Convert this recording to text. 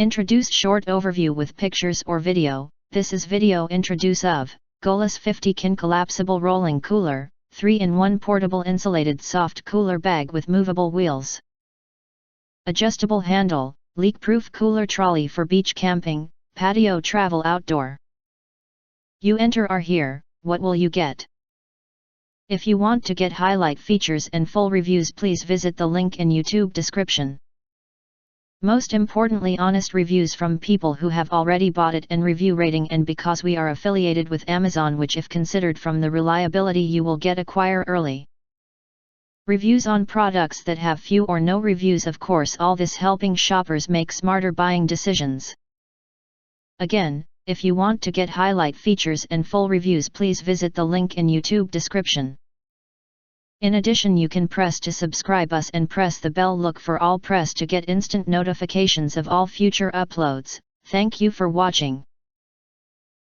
Introduce short overview with pictures or video. This is video introduce of Goplus 50 kin collapsible rolling cooler, 3-in-1 portable insulated soft cooler bag with movable wheels. Adjustable handle, leak-proof cooler trolley for beach camping, patio travel outdoor. You enter are here, what will you get? If you want to get highlight features and full reviews, please visit the link in YouTube description. Most importantly, honest reviews from people who have already bought it and review rating, and because we are affiliated with Amazon, which if considered from the reliability you will get acquire early. Reviews on products that have few or no reviews, of course, all this helping shoppers make smarter buying decisions. Again, if you want to get highlight features and full reviews, please visit the link in YouTube description. In addition, you can press to subscribe us and press the bell look for all press to get instant notifications of all future uploads. Thank you for watching.